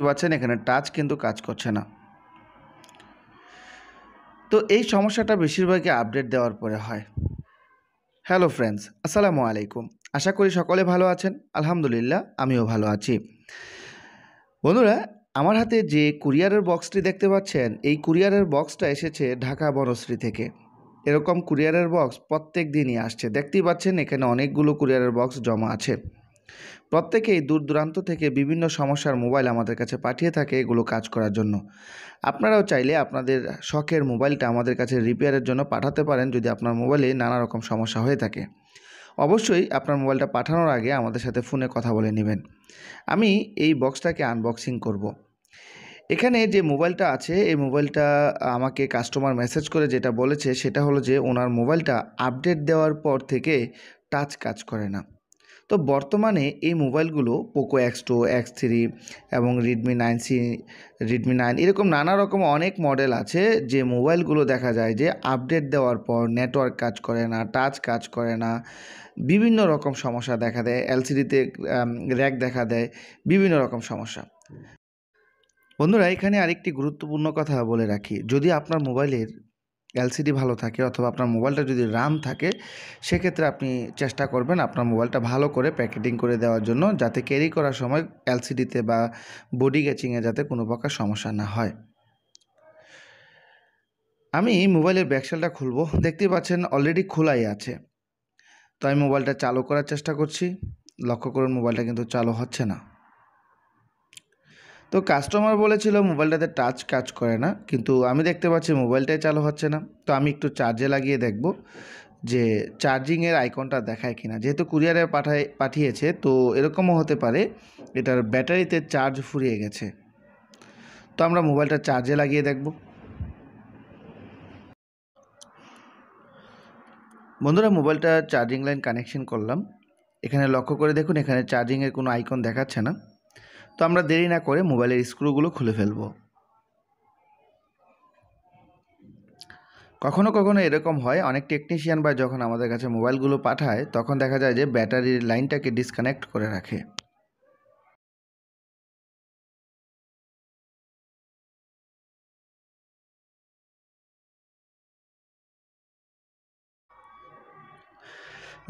পাচ্ছেন এখানে টাচ কিন্তু কাজ করছে না। তো এই সমস্যাটা বেশিরভাগই আপডেট দেওয়ার পরে হয়। হ্যালো ফ্রেন্ডস, আসসালামু আলাইকুম। আশা করি সকলে ভালো আছেন। আলহামদুলিল্লাহ, আমিও ভালো আছি। বন্ধুরা, আমার হাতে যে কুরিয়ারের বক্সটি দেখতে পাচ্ছেন, এই কুরিয়ারের বক্সটা এসেছে ঢাকা বনশ্রী থেকে। এরকম কুরিয়ারের বক্স প্রত্যেক দিনই আসছে। দেখতেই পাচ্ছেন এখানে অনেকগুলো কুরিয়ারের বক্স জমা আছে। প্রত্যেকেই দূর দূরান্ত থেকে বিভিন্ন সমস্যার মোবাইল আমাদের কাছে পাঠিয়ে থাকে এগুলো কাজ করার জন্য। আপনারাও চাইলে আপনাদের শখের মোবাইলটা আমাদের কাছে রিপেয়ারের জন্য পাঠাতে পারেন যদি আপনার মোবাইলে নানা রকম সমস্যা হয়ে থাকে। অবশ্যই আপনার মোবাইলটা পাঠানোর আগে আমাদের সাথে ফোনে কথা বলে নেবেন। আমি এই বক্সটাকে আনবক্সিং করব। এখানে যে মোবাইলটা আছে এই মোবাইলটা আমাকে কাস্টমার মেসেজ করে যেটা বলেছে সেটা হলো যে ওনার মোবাইলটা আপডেট দেওয়ার পর থেকে টাচ কাজ করে না। তো বর্তমানে এই মোবাইলগুলো পোকো X2, X3 এবং রেডমি 9 এরকম নানা রকম অনেক মডেল আছে যে মোবাইলগুলো দেখা যায় যে আপডেট দেওয়ার পর নেটওয়ার্ক কাজ করে না, টাচ কাজ করে না, বিভিন্ন রকম সমস্যা দেখা দেয়, এলসিডিতে র্যাক দেখা দেয়, বিভিন্ন রকম সমস্যা। বন্ধুরা, এখানে আরেকটি গুরুত্বপূর্ণ কথা বলে রাখি, যদি আপনার মোবাইলের এলসিডি ভালো থাকে অথবা আপনার মোবাইলটা যদি RAM থাকে, সেক্ষেত্রে আপনি চেষ্টা করবেন আপনার মোবাইলটা ভালো করে প্যাকেটিং করে দেওয়ার জন্য, যাতে ক্যারি করার সময় এলসিডিতে বা বডি ক্যাচিংয়ে যাতে কোনো প্রকার সমস্যা না হয়। আমি মোবাইলের ব্যাকসেলটা খুলব। দেখতেই পাচ্ছেন অলরেডি খোলাই আছে। তো আমি মোবাইলটা চালু করার চেষ্টা করছি। লক্ষ্য করুন মোবাইলটা কিন্তু চালু হচ্ছে না। তো কাস্টমার বলেছিল মোবাইলটাতে টাচ কাজ করে না, কিন্তু আমি দেখতে পাচ্ছি মোবাইলটাই চালু হচ্ছে না। তো আমি একটু চার্জে লাগিয়ে দেখব যে চার্জিংয়ের আইকনটা দেখায় কিনা। যেহেতু কুরিয়ারে পাঠিয়েছে, তো এরকমও হতে পারে এটার ব্যাটারিতে চার্জ ফুরিয়ে গেছে। তো আমরা মোবাইলটা চার্জে লাগিয়ে দেখব। বন্ধুরা, মোবাইলটা চার্জিং লাইন কানেকশন করলাম। এখানে লক্ষ্য করে দেখুন এখানে চার্জিংয়ের কোনো আইকন দেখাচ্ছে না। তো আমরা দেরি না করে মোবাইলের স্ক্রুগুলো খুলে ফেলব। কখনো কখনো এরকম হয়, অনেক টেকনিশিয়ান বা যখন আমাদের কাছে মোবাইলগুলো পাঠায় তখন দেখা যায় যে ব্যাটারির লাইনটাকে ডিসকানেক্ট করে রাখে।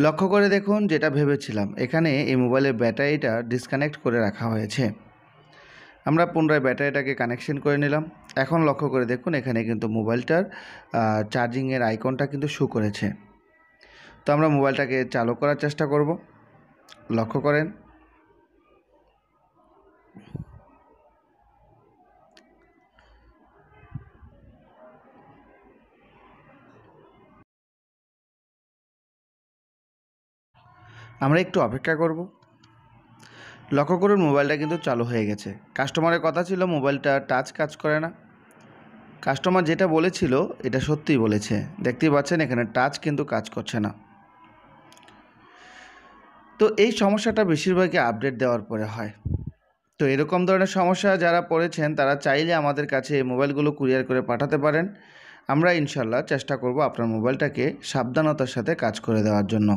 লক্ষ্য করে দেখুন যেটা ভেবেছিলাম, এখানে এই মোবাইলের ব্যাটারিটা ডিসকানেক্ট করে রাখা হয়েছে। আমরা পুনরায় ব্যাটারিটাকে কানেকশন করে নিলাম। এখন লক্ষ্য করে দেখুন এখানে কিন্তু মোবাইলটার চার্জিংয়ের আইকনটা কিন্তু শো করেছে। তো আমরা মোবাইলটাকে চালু করার চেষ্টা করব। লক্ষ্য করেন আমরা একটু অপেক্ষা করব। লক্ষ্য করুন মোবাইলটা কিন্তু চালু হয়ে গেছে। কাস্টমারের কথা ছিল মোবাইলটা টাচ কাজ করে না। কাস্টমার যেটা বলেছিল এটা সত্যিই বলেছে। দেখতেই পাচ্ছেন এখানে টাচ কিন্তু কাজ করছে না। তো এই সমস্যাটা বেশিরভাগই আপডেট দেওয়ার পরে হয়। তো এরকম ধরনের সমস্যা যারা পড়েছেন তারা চাইলে আমাদের কাছে এই মোবাইলগুলো কুরিয়ার করে পাঠাতে পারেন। আমরা ইনশাল্লাহ চেষ্টা করব আপনার মোবাইলটাকে সাবধানতার সাথে কাজ করে দেওয়ার জন্য।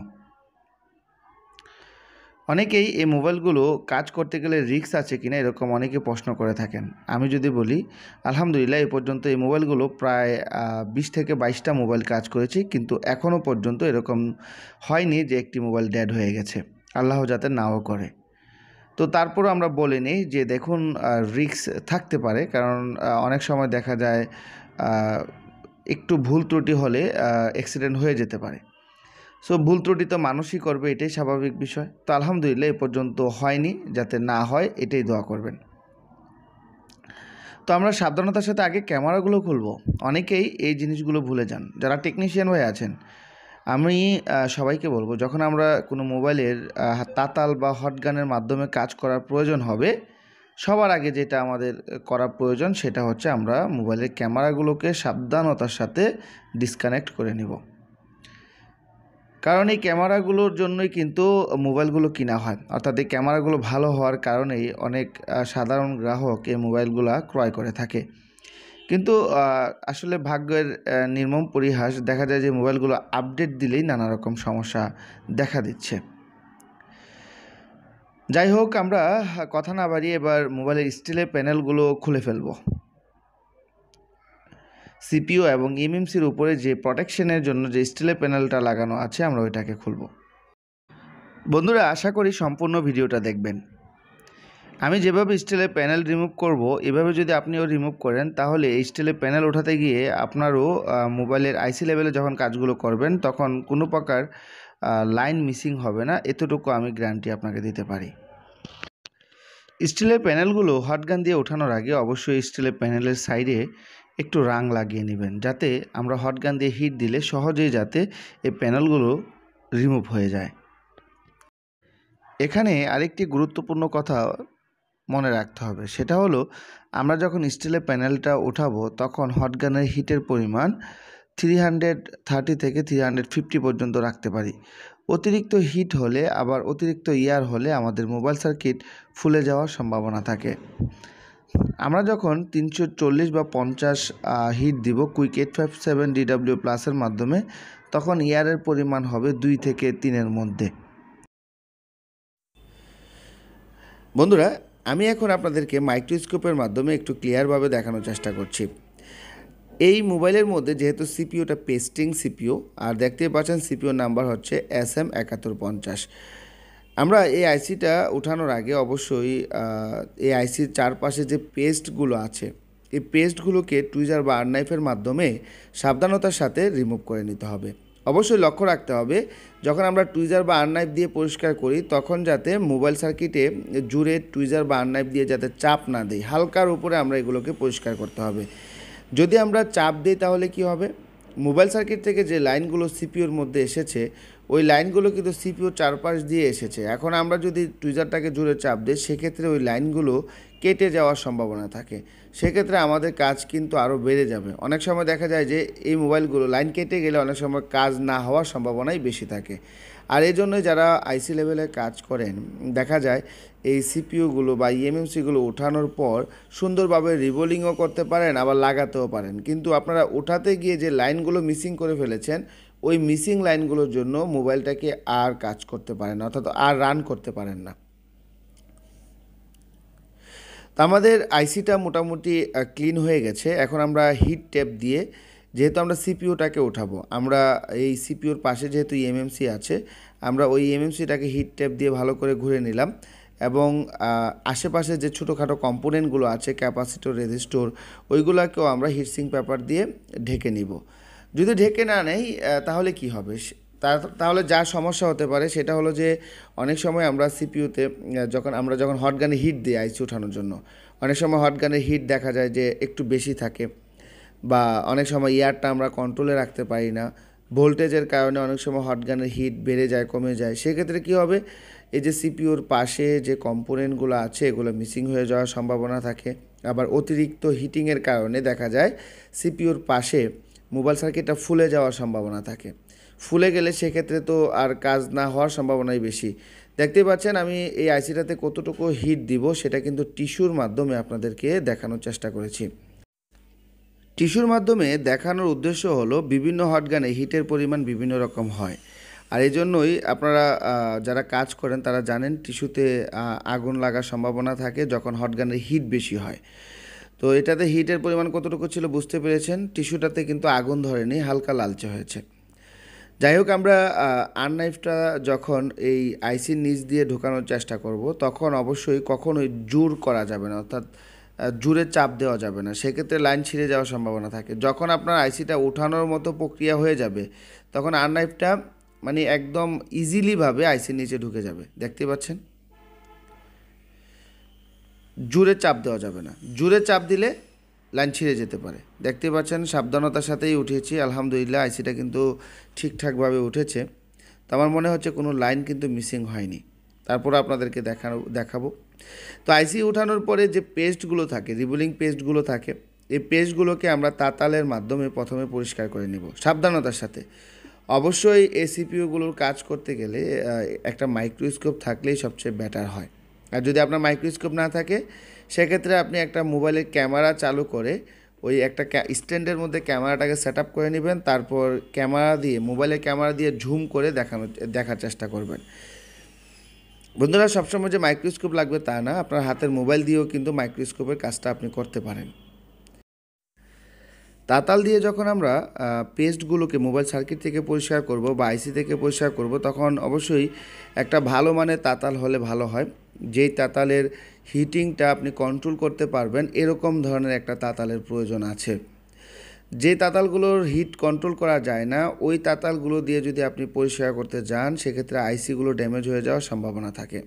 অনেকেই এই মোবাইলগুলো কাজ করতে গেলে রিস্ক আছে কিনা এরকম অনেকে প্রশ্ন করে থাকেন। আমি যদি বলি, আলহামদুলিল্লাহ এই পর্যন্ত এই মোবাইলগুলো প্রায় 20 থেকে 22টা মোবাইল কাজ করেছি, কিন্তু এখনও পর্যন্ত এরকম হয়নি যে একটি মোবাইল ডেড হয়ে গেছে। আল্লাহ যাতে নাও করে। তো তারপরও আমরা বলে নিই যে দেখুন রিস্ক থাকতে পারে, কারণ অনেক সময় দেখা যায় একটু ভুল ত্রুটি হলে অ্যাক্সিডেন্ট হয়ে যেতে পারে। সো ভুল ত্রুটি তো মানুষই করবে, এটাই স্বাভাবিক বিষয়। তো আলহামদুলিল্লাহ এ পর্যন্ত হয়নি, যাতে না হয় এটাই দোয়া করবেন। তো আমরা সাবধানতার সাথে আগে ক্যামেরাগুলো খুলব। অনেকেই এই জিনিসগুলো ভুলে যান, যারা টেকনিশিয়ান হয়ে আছেন। আমি সবাইকে বলবো, যখন আমরা কোনো মোবাইলের তাতাল বা হটগানের মাধ্যমে কাজ করার প্রয়োজন হবে, সবার আগে যেটা আমাদের করা প্রয়োজন সেটা হচ্ছে আমরা মোবাইলের ক্যামেরাগুলোকে সাবধানতার সাথে ডিসকানেক্ট করে নেব। কারণ এই ক্যামেরাগুলোর জন্যই কিন্তু মোবাইলগুলো কিনা হয়, অর্থাৎ এই ক্যামেরাগুলো ভালো হওয়ার কারণেই অনেক সাধারণ গ্রাহক এই মোবাইলগুলো ক্রয় করে থাকে। কিন্তু আসলে ভাগ্যের নির্মম পরিহাস, দেখা যায় যে মোবাইলগুলো আপডেট দিলেই নানা রকম সমস্যা দেখা দিচ্ছে। যাই হোক, আমরা কথা না বাড়িয়ে এবার মোবাইলের স্টিলের প্যানেলগুলো খুলে ফেলব। সিপিইউ এবং এমএমসির উপরে যে প্রোটেকশনের জন্য যে স্টিলের প্যানেলটা লাগানো আছে আমরা ওইটাকে খুলব। বন্ধুরা, আশা করি সম্পূর্ণ ভিডিওটা দেখবেন। আমি যেভাবে স্টিলের প্যানেল রিমুভ করব, এভাবে যদি আপনিও রিমুভ করেন তাহলে এই স্টিলের প্যানেল ওঠাতে গিয়ে আপনারও মোবাইলের আইসি লেভেলে যখন কাজগুলো করবেন তখন কোনো প্রকার লাইন মিসিং হবে না, এতটুকু আমি গ্যারান্টি আপনাকে দিতে পারি। স্টিলের প্যানেলগুলো হটগান দিয়ে ওঠানোর আগে অবশ্যই স্টিলের প্যানেলের সাইডে একটু রাং লাগিয়ে নেবেন, যাতে আমরা হটগান দিয়ে হিট দিলে সহজেই যাতে এই প্যানেলগুলো রিমুভ হয়ে যায়। এখানে আরেকটি গুরুত্বপূর্ণ কথা মনে রাখতে হবে, সেটা হলো আমরা যখন স্টিলের প্যানেলটা ওঠাবো তখন হটগানের হিটের পরিমাণ 330 থেকে 350 পর্যন্ত রাখতে পারি। অতিরিক্ত হিট হলে আবার অতিরিক্ত ইয়ার হলে আমাদের মোবাইল সার্কিট ফুলে যাওয়ার সম্ভাবনা থাকে। আমরা যখন 340 বা 50 হিট দিব কুইক 857 DW প্লাসের মাধ্যমে, তখন ইয়ারের পরিমাণ হবে 2 থেকে 3-এর মধ্যে। বন্ধুরা, আমি এখন আপনাদেরকে মাইক্রোস্কোপের মাধ্যমে একটু ক্লিয়ারভাবে দেখানোর চেষ্টা করছি। এই মোবাইলের মধ্যে যেহেতু সিপিইউটা পেস্টিং সিপিইউ, আর দেখতেই পাচ্ছেন সিপিইউর নাম্বার হচ্ছে SM7150। আমরা এই আইসিটা ওঠানোর আগে অবশ্যই এই আইসির চারপাশে যে পেস্টগুলো আছে এই পেস্টগুলোকে টুইজার বা আর্নাইফের মাধ্যমে সাবধানতার সাথে রিমুভ করে নিতে হবে। অবশ্যই লক্ষ্য রাখতে হবে যখন আমরা টুইজার বা আর্নাইফ দিয়ে পরিষ্কার করি তখন যাতে মোবাইল সার্কিটে জুড়ে টুইজার বা আর্নাইফ দিয়ে যাতে চাপ না দেয়, হালকার উপরে আমরা এগুলোকে পরিষ্কার করতে হবে। যদি আমরা চাপ দিই তাহলে কি হবে, মোবাইল সার্কিট থেকে যে লাইনগুলো সিপিইউর মধ্যে এসেছে ওই লাইনগুলো কিন্তু সিপিইউর চারপাশ দিয়ে এসেছে। এখন আমরা যদি টুইজারটাকে জুড়ে চাপ দিই সেক্ষেত্রে ওই লাইনগুলো কেটে যাওয়ার সম্ভাবনা থাকে, সেক্ষেত্রে আমাদের কাজ কিন্তু আরও বেড়ে যাবে। অনেক সময় দেখা যায় যে এই মোবাইলগুলো লাইন কেটে গেলে অনেক সময় কাজ না হওয়ার সম্ভাবনাই বেশি থাকে। আর এই জন্যই যারা আইসি লেভেলে কাজ করেন দেখা যায় এই সিপিইউগুলো বা ইএমএমসিগুলো ওঠানোর পর সুন্দরভাবে রিবোলিংও করতে পারেন আবার লাগাতেও পারেন, কিন্তু আপনারা ওঠাতে গিয়ে যে লাইনগুলো মিসিং করে ফেলেছেন ওই মিসিং লাইনগুলোর জন্য মোবাইলটাকে আর কাজ করতে পারেন না, অর্থাৎ আর রান করতে পারেন না। তো আমাদের আইসিটা মোটামুটি ক্লিন হয়ে গেছে। এখন আমরা হিট টেপ দিয়ে, যেহেতু আমরা সিপিইউটাকে ওঠাবো, আমরা এই সিপিইউর পাশে যেহেতু এমএমসি আছে আমরা ওই এমএমসিটাকে হিট টেপ দিয়ে ভালো করে ঘুরে নিলাম এবং আশেপাশে যে ছোটোখাটো কম্পোনেন্টগুলো আছে ক্যাপাসিটর, রেজিস্টর, ওইগুলোকেও আমরা হিটসিং পেপার দিয়ে ঢেকে নিব। যদি ঢেকে না নেই তাহলে কি হবে, তাহলে যা সমস্যা হতে পারে সেটা হলো যে অনেক সময় আমরা সিপিইউতে যখন হটগানে হিট দিই আইসি ওঠানোর জন্য, অনেক সময় হটগানের হিট দেখা যায় যে একটু বেশি থাকে বা অনেক সময় এয়ারটা আমরা কন্ট্রোলে রাখতে পারি না, ভোল্টেজের কারণে অনেক সময় হটগানের হিট বেড়ে যায় কমে যায়। সেক্ষেত্রে কী হবে, এই যে সিপিইউর পাশে যে কম্পোনেন্টগুলো আছে এগুলো মিসিং হয়ে যাওয়ার সম্ভাবনা থাকে। আবার অতিরিক্ত হিটিংয়ের কারণে দেখা যায় সিপিইউর পাশে মোবাইল সার্কিটটা ফুলে যাওয়ার সম্ভাবনা থাকে। ফুলে গেলে সেক্ষেত্রে তো আর কাজ না হওয়ার সম্ভাবনাই বেশি। দেখতেই পাচ্ছেন আমি এই আইসিটাতে কতটুকু হিট দিব সেটা কিন্তু টিস্যুর মাধ্যমে আপনাদেরকে দেখানোর চেষ্টা করেছি। টিস্যুর মাধ্যমে দেখানোর উদ্দেশ্য হলো বিভিন্ন হটগানে হিটের পরিমাণ বিভিন্ন রকম হয়, আর এই জন্যই আপনারা যারা কাজ করেন তারা জানেন টিস্যুতে আগুন লাগার সম্ভাবনা থাকে যখন হটগানের হিট বেশি হয়। তো এটাতে হিটের পরিমাণ কতটুকু ছিল বুঝতে পেরেছেন, টিস্যুটাতে কিন্তু আগুন ধরেনি, হালকা লালচে হয়েছে। যাই হোক, আমরা আননাইফটা যখন এই আইসির নিচ দিয়ে ঢোকানোর চেষ্টা করব তখন অবশ্যই কখনোই জোর করা যাবে না, অর্থাৎ জোরে চাপ দেওয়া যাবে না, সেক্ষেত্রে লাইন ছিঁড়ে যাওয়ার সম্ভাবনা থাকে। যখন আপনার আইসিটা ওঠানোর মতো প্রক্রিয়া হয়ে যাবে তখন আননাইফটা মানে একদম ইজিলিভাবে আইসির নিচে ঢুকে যাবে। দেখতে পাচ্ছেন, জোরে চাপ দেওয়া যাবে না, জোরে চাপ দিলে লাইন ছিঁড়ে যেতে পারে। দেখতে পাচ্ছেন সাবধানতার সাথেই উঠিয়েছি, আলহামদুলিল্লাহ আইসিটা কিন্তু ঠিকঠাকভাবে উঠেছে। তো আমার মনে হচ্ছে কোনো লাইন কিন্তু মিসিং হয়নি। তারপর আপনাদেরকে দেখাবো। তো আইসি ওঠানোর পরে যে পেস্টগুলো থাকে, রিবোলিং পেস্টগুলো থাকে, এই পেস্টগুলোকে আমরা তাতালের মাধ্যমে প্রথমে পরিষ্কার করে নিব সাবধানতার সাথে। অবশ্যই এই সিপিইউগুলোর কাজ করতে গেলে একটা মাইক্রোস্কোপ থাকলেই সবচেয়ে বেটার হয়। আর যদি আপনার মাইক্রোস্কোপ না থাকে সেক্ষেত্রে আপনি একটা মোবাইলের ক্যামেরা চালু করে ওই একটা স্ট্যান্ডের মধ্যে ক্যামেরাটাকে সেট আপ করে নেবেন, তারপর মোবাইলের ক্যামেরা দিয়ে ঝুম করে দেখার চেষ্টা করবেন। বন্ধুরা, সবসময় যে মাইক্রোস্কোপ লাগবে তা না, আপনার হাতের মোবাইল দিয়েও কিন্তু মাইক্রোস্কোপের কাজটা আপনি করতে পারেন। তাতাল দিয়ে যখন আমরা পেস্টগুলোকে মোবাইল সার্কিট থেকে পরিষ্কার করব বা আইসি থেকে পরিষ্কার করব, তখন অবশ্যই একটা ভালো মানের তাতাল হলে ভালো হয়। যেই তাতালের হিটিংটা আপনি কন্ট্রোল করতে পারবেন, এরকম ধরনের একটা তাতালের প্রয়োজন আছে। যে তাতালগুলোর হিট কন্ট্রোল করা যায় না, ওই তাতালগুলো দিয়ে যদি আপনি পরিষ্কার করতে যান, সেক্ষেত্রে আইসিগুলো ড্যামেজ হয়ে যাওয়ার সম্ভাবনা থাকে।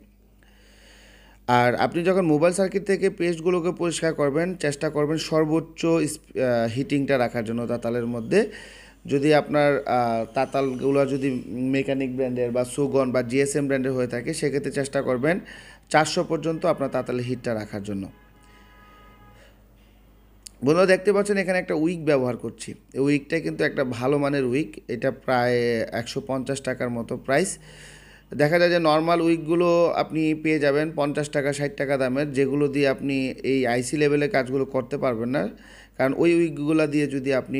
আর আপনি যখন মোবাইল সার্কিট থেকে পেস্টগুলোকে পরিষ্কার করবেন, চেষ্টা করবেন সর্বোচ্চ হিটিংটা রাখার জন্য তাতালের মধ্যে। যদি আপনার তাতালগুলো যদি মেকানিক ব্র্যান্ডের বা সুগন বা জিএসএম ব্র্যান্ডের হয়ে থাকে, সেক্ষেত্রে চেষ্টা করবেন 400 পর্যন্ত আপনার তাতালের হিটটা রাখার জন্য। বন্ধুরা, দেখতে পাচ্ছেন এখানে একটা উইক ব্যবহার করছি। এই উইকটা কিন্তু একটা ভালো মানের উইক, এটা প্রায় 150 টাকার মতো প্রাইস। দেখা যায় যে নর্মাল উইকগুলো আপনি পেয়ে যাবেন 50 টাকা 60 টাকা দামের, যেগুলো দিয়ে আপনি এই আইসি লেভেলের কাজগুলো করতে পারবেন না। কারণ ওই উইকগুলো দিয়ে যদি আপনি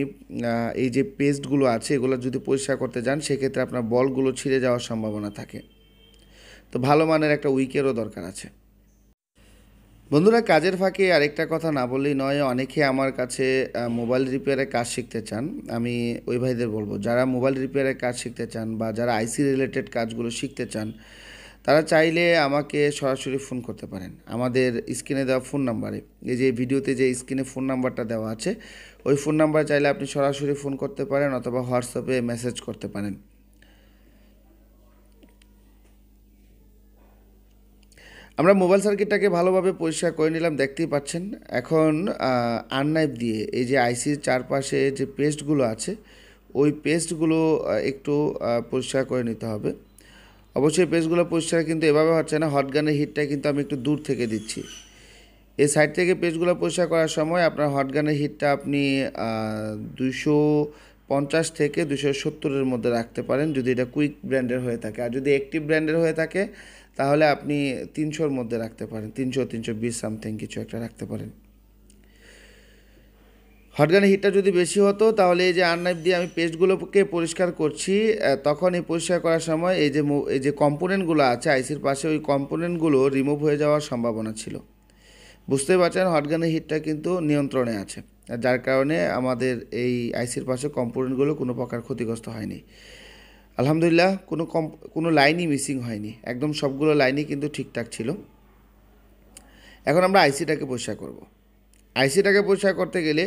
এই যে পেস্টগুলো আছে এগুলো যদি পরিষ্কার করতে যান, সেক্ষেত্রে আপনার বলগুলো ছিঁড়ে যাওয়ার সম্ভাবনা থাকে। তো ভালো মানের একটা উইকেরও দরকার আছে। বন্ধুরা, কাজের ফাঁকে আরেকটা কথা না বললেই নয়, অনেকে আমার কাছে মোবাইল রিপেয়ারের কাজ শিখতে চান। আমি ওই ভাইদের বলবো, যারা মোবাইল রিপেয়ারের কাজ শিখতে চান বা যারা আইসি রিলেটেড কাজগুলো শিখতে চান, তারা চাইলে আমাকে সরাসরি ফোন করতে পারেন আমাদের স্ক্রিনে দেওয়া ফোন নাম্বারে। এই যে ভিডিওতে যে স্ক্রিনে ফোন নাম্বারটা দেওয়া আছে, ওই ফোন নাম্বার চাইলে আপনি সরাসরি ফোন করতে পারেন অথবা হোয়াটসঅ্যাপে মেসেজ করতে পারেন। আমরা মোবাইল সার্কিটটাকে ভালোভাবে পরিষ্কার করে নিলাম, দেখতেই পাচ্ছেন। এখন আননাইফ দিয়ে এই যে আইসির চারপাশে যে পেস্টগুলো আছে, ওই পেস্টগুলো একটু পরিষ্কার করে নিতে হবে। অবশ্যই পেস্টগুলো পরিষ্কার কিন্তু এভাবে হচ্ছে না, হটগানের হিটটা কিন্তু আমি একটু দূর থেকে দিচ্ছি। এই সাইড থেকে পেস্টগুলো পরিষ্কার করার সময় আপনার হটগানের হিটটা আপনি 250 থেকে 270-এর মধ্যে রাখতে পারেন, যদি এটা কুইক ব্র্যান্ডের হয়ে থাকে। আর যদি অ্যাক্টিভ ব্র্যান্ডের হয়ে থাকে, তাহলে আপনি 300-এর মধ্যে রাখতে পারেন, 300 320 সামথিং কিছু একটা রাখতে পারেন। হটগানের হিটটা যদি বেশি হতো, তাহলে এই যে আননাইফ দিয়ে আমি পেস্টগুলোকে পরিষ্কার করছি, তখন এই পরিষ্কার করার সময় এই যে কম্পোনেন্টগুলো আছে আইসির পাশে, ওই কম্পোনেন্টগুলো রিমুভ হয়ে যাওয়ার সম্ভাবনা ছিল। বুঝতেই পারছেন হটগানের হিটটা কিন্তু নিয়ন্ত্রণে আছে, যার কারণে আমাদের এই আইসির পাশে কম্পোনেন্টগুলো কোনো প্রকার ক্ষতিগ্রস্ত হয়নি। আলহামদুলিল্লাহ, কোনো লাইনই মিসিং হয়নি, একদম সবগুলো লাইনই কিন্তু ঠিকঠাক ছিল। এখন আমরা আইসিটাকে পরিষ্কার করব। আইসিটাকে পরিষ্কার করতে গেলে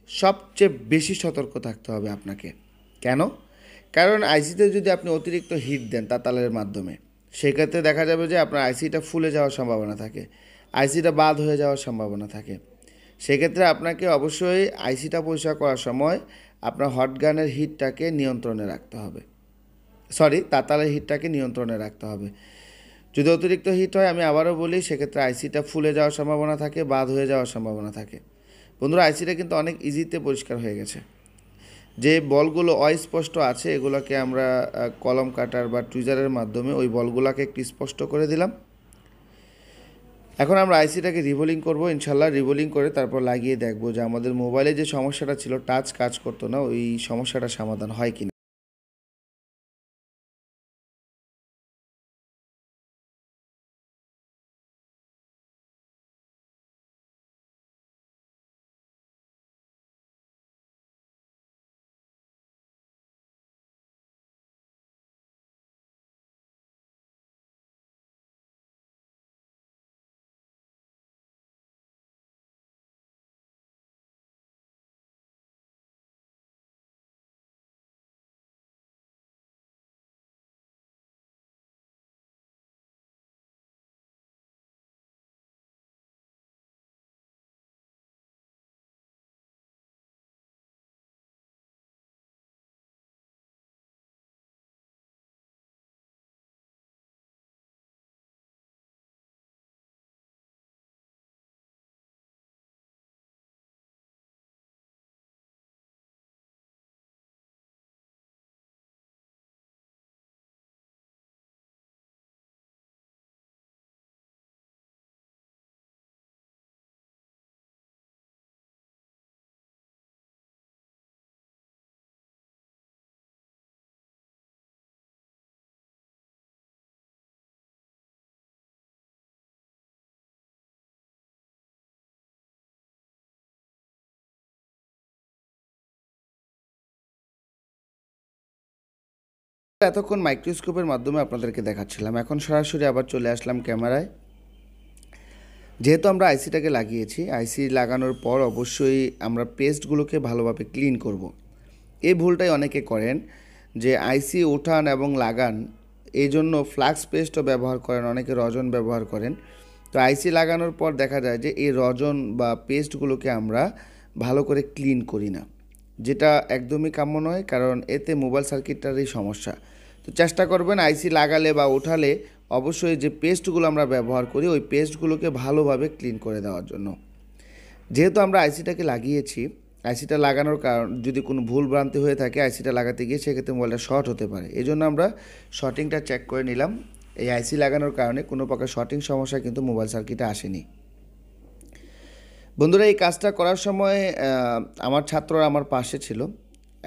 সবচেয়ে বেশি সতর্ক থাকতে হবে আপনাকে। কেন? কারণ আইসিতে যদি আপনি অতিরিক্ত হিট দেন তাতালের মাধ্যমে, সেক্ষেত্রে দেখা যাবে যে আপনার আইসিটা ফুলে যাওয়ার সম্ভাবনা থাকে, আইসিটা বাদ হয়ে যাওয়ার সম্ভাবনা থাকে। সেক্ষেত্রে আপনাকে অবশ্যই আইসিটা পরিষ্কার করার সময় আপনার হটগানের হিটটাকে নিয়ন্ত্রণে রাখতে হবে। সরি, তাতালের হিটটাকে নিয়ন্ত্রণে রাখতে হবে। যদি অতিরিক্ত হিট হয়, আমি আবারও বলি, সেক্ষেত্রে আইসিটা ফুলে যাওয়ার সম্ভাবনা থাকে, বাদ হয়ে যাওয়ার সম্ভাবনা থাকে। বন্ধুরা, আইসিটা কিন্তু অনেক ইজিতে পরিষ্কার হয়ে গেছে। যে বলগুলো অস্পষ্ট আছে, এগুলোকে আমরা কলম কাটার বা টুইজারের মাধ্যমে ওই বলগুলোকে একটু স্পষ্ট করে দিলাম। এখন আমরা আইসিটাকে রিভোলিং করব, ইনশাল্লাহ রিভোলিং করে তারপর লাগিয়ে দেখব যে আমাদের মোবাইলে যে সমস্যাটা ছিল, টাচ কাজ করতো না, ওই সমস্যাটা সমাধান হয় কিনা। এতক্ষণ মাইক্রোস্কোপের মাধ্যমে আপনাদেরকে দেখাচ্ছিলাম, এখন সরাসরি আবার চলে আসলাম ক্যামেরায়। যেহেতু আমরা আইসিটাকে লাগিয়েছি, আইসি লাগানোর পর অবশ্যই আমরা পেস্টগুলোকে ভালোভাবে ক্লিন করব। এই ভুলটাই অনেকে করেন যে আইসি ওঠান এবং লাগান, এই জন্য ফ্লাক্স পেস্টও ব্যবহার করেন, অনেকে রজন ব্যবহার করেন। তো আইসি লাগানোর পর দেখা যায় যে এই রজন বা পেস্টগুলোকে আমরা ভালো করে ক্লিন করি না, যেটা একদমই কাম্য নয়, কারণ এতে মোবাইল সার্কিটটারই সমস্যা। তো চেষ্টা করবেন আইসি লাগালে বা ওঠালে অবশ্যই যে পেস্টগুলো আমরা ব্যবহার করি ওই পেস্টগুলোকে ভালোভাবে ক্লিন করে দেওয়ার জন্য। যেহেতু আমরা আইসিটাকে লাগিয়েছি, আইসিটা লাগানোর কারণ যদি কোনো ভুল ভ্রান্তি হয়ে থাকে আইসিটা লাগাতে গিয়ে সেক্ষেত্রে মোবাইলটা শর্ট হতে পারে। এই জন্য আমরা শর্টিংটা চেক করে নিলাম। এই আইসি লাগানোর কারণে কোনো প্রকার শর্টিং সমস্যা কিন্তু মোবাইল সার্কিটে আসেনি। বন্ধুরা, এই কাজটা করার সময় আমার ছাত্ররা আমার পাশে ছিল,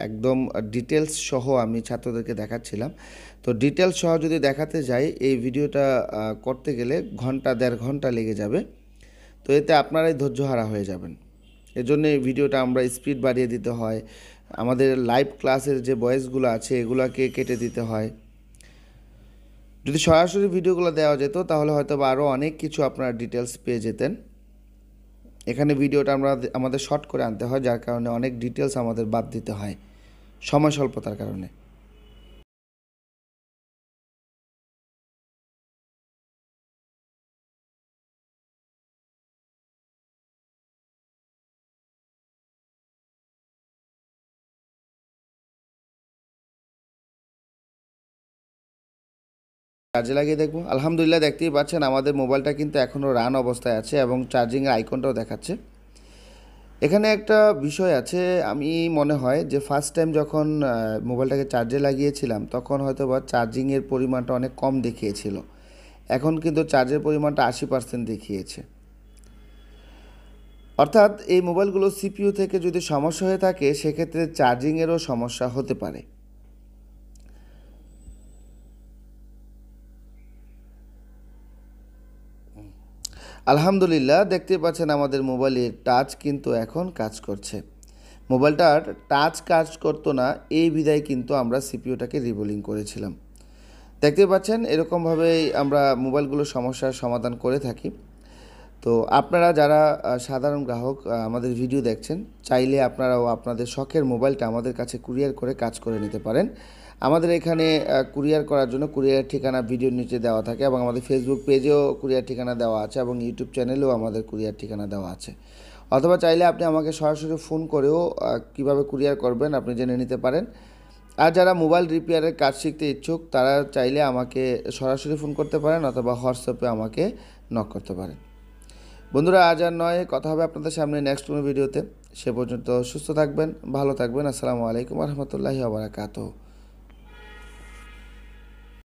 একদম ডিটেলস সহ আমি ছাত্রদেরকে দেখাচ্ছিলাম। তো ডিটেলস সহ যদি দেখাতে যাই এই ভিডিওটা করতে গেলে ঘন্টা 1.5 ঘন্টা লেগে যাবে। তো এতে আপনারাই ধৈর্যহারা হয়ে যাবেন। এজন্য এই ভিডিওটা আমরা স্পিড বাড়িয়ে দিতে হয়, আমাদের লাইভ ক্লাসের যে ভয়েসগুলো আছে এগুলোকে কেটে দিতে হয়। যদি সরাসরি ভিডিওগুলো দেওয়া যেত তাহলে হয়তো বা আরও অনেক কিছু আপনারা ডিটেলস পেয়ে যেতেন। এখানে ভিডিওটা আমাদের শর্ট করে আনতে হয়, যার কারণে অনেক ডিটেলস আমাদের বাদ দিতে হয় সময় স্বল্পতার কারণে। চার্জে লাগিয়ে দেখব। আলহামদুলিল্লাহ, দেখতেই পাচ্ছেন আমাদের মোবাইলটা কিন্তু এখনও রান অবস্থায় আছে এবং চার্জিংয়ের আইকনটাও দেখাচ্ছে। এখানে একটা বিষয় আছে, আমি মনে হয় যে ফার্স্ট টাইম যখন মোবাইলটাকে চার্জে লাগিয়েছিলাম তখন হয়তো বা চার্জিংয়ের পরিমাণটা অনেক কম দেখিয়েছিল, এখন কিন্তু চার্জের পরিমাণটা 80% দেখিয়েছে। অর্থাৎ এই মোবাইলগুলো সিপিইউ থেকে যদি সমস্যা হয়ে থাকে সেক্ষেত্রে চার্জিংয়েরও সমস্যা হতে পারে। আলহামদুলিল্লাহ, দেখতে পাচ্ছেন আমাদের মোবাইলের টাচ কিন্তু এখন কাজ করছে। মোবাইলটার টাচ কাজ করতো না, এই বিধায় কিন্তু আমরা সিপিইউটাকে রিবোলিং করেছিলাম। দেখতে পাচ্ছেন এরকমভাবেই আমরা মোবাইলগুলোর সমস্যার সমাধান করে থাকি। তো আপনারা যারা সাধারণ গ্রাহক আমাদের ভিডিও দেখছেন, চাইলে আপনারাও আপনাদের শখের মোবাইলটা আমাদের কাছে কুরিয়ার করে কাজ করে নিতে পারেন। আমাদের এখানে কুরিয়ার করার জন্য কুরিয়ার ঠিকানা ভিডিওর নিচে দেওয়া থাকে এবং আমাদের ফেসবুক পেজেও কুরিয়ার ঠিকানা দেওয়া আছে এবং ইউটিউব চ্যানেলেও আমাদের কুরিয়ার ঠিকানা দেওয়া আছে। অথবা চাইলে আপনি আমাকে সরাসরি ফোন করেও কীভাবে কুরিয়ার করবেন আপনি জেনে নিতে পারেন। আর যারা মোবাইল রিপেয়ারের কাজ শিখতে ইচ্ছুক তারা চাইলে আমাকে সরাসরি ফোন করতে পারেন অথবা হোয়াটসঅ্যাপে আমাকে নক করতে পারেন। বন্ধুরা, আজ আর নয়, কথা হবে আপনাদের সামনে নেক্সট কোনো ভিডিওতে। সে পর্যন্ত সুস্থ থাকবেন, ভালো থাকবেন। আসসালামু আলাইকুম ওয়া রাহমাতুল্লাহি ওয়া বারাকাতুহু।